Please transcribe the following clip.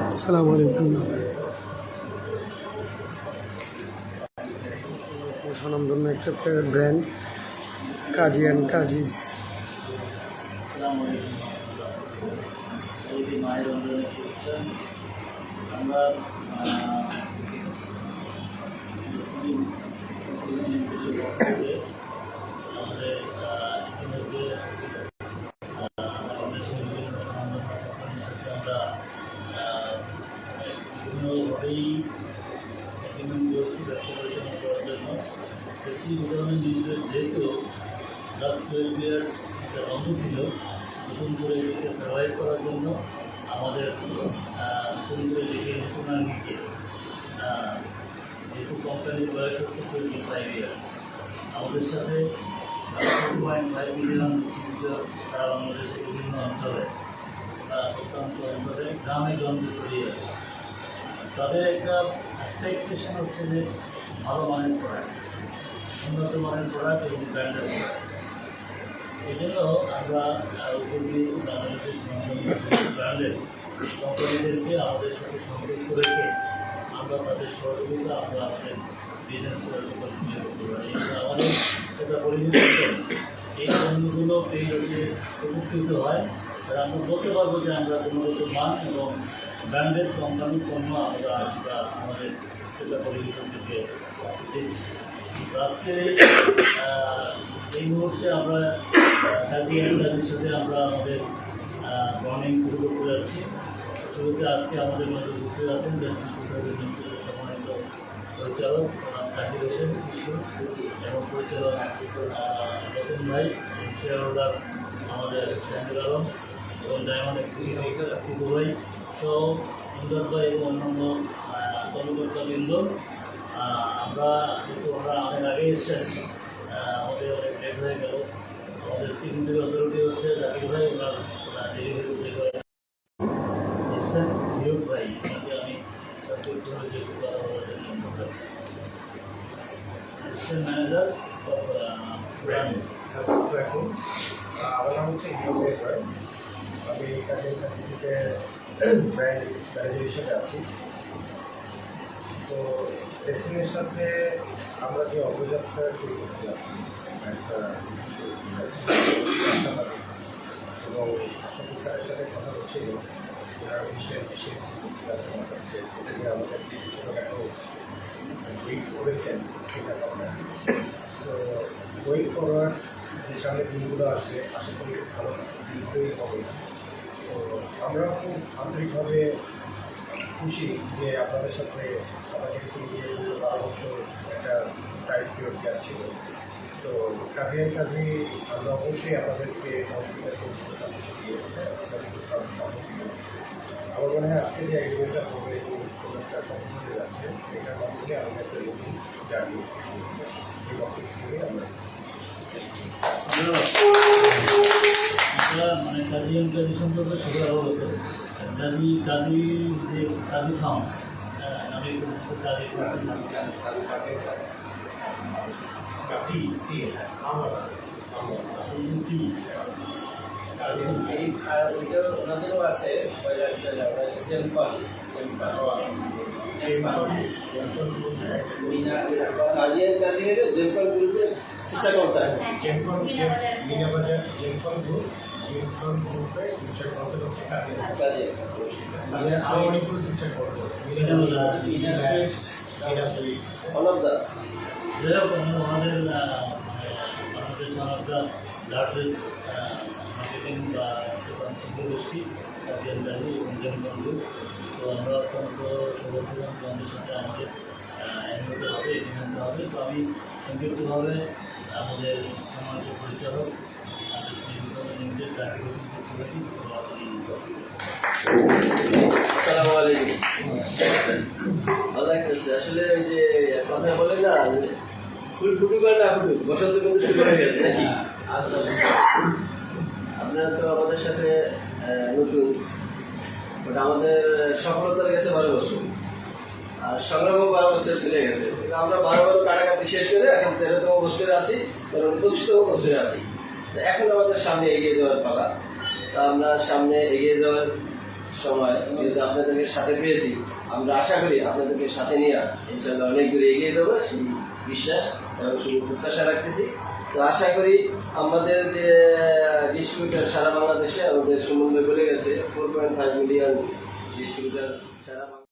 আসসালামু আলাইকুম। স্বনামধন্য একটা ব্র্যান্ড কাজী অ্যান্ড কাজিজ। আমরা আমাদের ইতিমধ্যে আমরা বিভিন্নভাবেই ব্যবসা পরিচালনা করার জন্য বেশি উদাহরণ নিজেদের যেহেতু লাস্ট 12 ইয়ার্স এটা বন্ধ ছিল, নতুন করে এটাকে সার্ভাইভ করার জন্য আমাদের নতুন করে লিখে নতুন আঙ্গিকে যেহেতু কোম্পানির বয়স হচ্ছে 25 ইয়ার্স, আমাদের সাথে 2.5 মিলিয়ন সারা বাংলাদেশের বিভিন্ন অঞ্চলে প্রত্যন্ত অঞ্চলে গ্রামে গঞ্জে ছড়িয়ে আছে। তাদের একটা এক্সপেকটেশন হচ্ছে যে ভালো মানের প্রোডাক্ট, উন্নত মানের প্রোডাক্ট এবং ব্র্যান্ডেড প্রোডাক্ট। এই জন্য আমরা উপকূলীয় বাংলাদেশের ব্র্যান্ডের কোম্পানিদেরকে আমাদের সাথে সংযুক্ত রেখে আমরা তাদের সহযোগিতা আমরা আমাদের বিজনেস করার কন্টিনিউ করতে পারি। আমাদের একটা পরিবেশ এই পণ্যগুলো পেয়ে যে উপকৃত হয়, আর আমরা বলতে পারবো যে আমরা গুণগত মান এবং ব্র্যান্ডেড কোম্পানির পণ্য আমরা আমাদের সেটা পরিবেশনকে দিচ্ছি। আজকে এই মুহূর্তে আমরা কাজী অ্যান্ড সাথে আমরা আমাদের মর্নিং শুরু করতে যাচ্ছি। শুরুতে আজকে আমাদের মধ্যে বুঝতে আছেন সম্মানিত পরিচালক কাজী হোসেন এবং পরিচালক রতন ভাই, শেয়ার হোল্ডার আমাদের শাহিদুল আলম এবং ডায়মন্ড কুকু ভাই সহ ইন্দ্র ভাই এবং অন্যান্য কর্মকর্তাবৃন্দ। আমরা যেহেতু আমরা অনেক আগে এসছেন, আমাদের অনেক লেট হয়ে গেল। আমাদের সিগনেচারি অথরিটি হচ্ছে জাকির ভাই, ওনার ডেলিভারি এসছেন নিয়োগ ভাই, ওনাকে আমি যেহেতু কথা বলার জন্য অনুরোধ রাখছি। এসছেন ম্যানেজার আমার নাম হচ্ছে আমি কাজের কাছে ব্র্যান্ড ম্যানেজার হিসেবে আছি। তো ডেস্টিনের সাথে আমরা যে অগ্রযাত্রা শুরু করতে যাচ্ছি এবং অফিসারের সাথে কথা হচ্ছিল, ওনার বিশেষ আমার কাছে আমাদের কিছু ছোটোখাটো ব্রিফ করেছেন চিন্তাভাবনা। সো গোয়িং ফরওয়ার্ড যে সামনে দিনগুলো আসবে, আশা করি ভালো দিনগুলোই হবে। তো আমরাও খুব আন্তরিকভাবে খুশি যে আপনাদের সাথে আমাদের সিরিজের 12 বছর একটা টাইম পিরিয়ড গ্যাপ ছিল। তো কাজে আমরা অবশ্যই আপনাদেরকে সহযোগিতা করবো, আমার মনে হয় আজকে যে এগ্রিমেন্টটা হবে এবং একটা কম্পিউটার আছে, এটার মাধ্যমে আমাদের একটা নতুন জার্নি এই বছর থেকে আমরা মানে কাজী এন্ড কাজী সম্পর্কে সবাই অবগত। কাজী যে কাজী ফার্মস, আমি কাজী ওনাদেরও আছে সিস্টার কনসার্ট হচ্ছে কাজে আমাদের লার্জেস্ট মার্কেটিং বা গোষ্ঠী কাজী এবং জনবন্ধু। তো আমরা অত্যন্ত সৌভাগ্যবান আমাদের সাথে আমাদের এগোতে হবে, এগিয়ে হবে। তো আমি সংক্ষিপ্তভাবে আমাদের সমাজ পরিচালক লিমিটেড আসসালামু আলাইকুম। ভালো লাগতেছে আসলে। ওই যে কথা বলে না, ফুল ফুটু করে না ফুটুক, বসন্ত কিন্তু শুরু হয়ে গেছে নাকি? আপনারা তো আমাদের সাথে নতুন, বাট আমাদের সফলতার গেছে 12 বছর আর সংগ্রামও 12 বছর চলে গেছে। আমরা 12 কাটাকাটি শেষ করে এখন 13তম বছরে আছি, কারণ 25তম বছরে আছি। এখন আমাদের সামনে এগিয়ে যাওয়ার পালা। তা আমরা সামনে এগিয়ে যাওয়ার সময় যেহেতু আপনাদেরকে সাথে পেয়েছি, আমরা আশা করি আপনাদেরকে সাথে নিয়ে ইনশাআল্লাহ অনেক দূরে এগিয়ে যাবো, সেই বিশ্বাস এবং শুধু প্রত্যাশা রাখতেছি। তো আশা করি আমাদের যে ডিস্ট্রিবিউটার সারা বাংলাদেশে আমাদের সুমন ভাই বলে গেছে 4.5 মিলিয়ন ডিস্ট্রিবিউটার সারা বাংলাদেশে।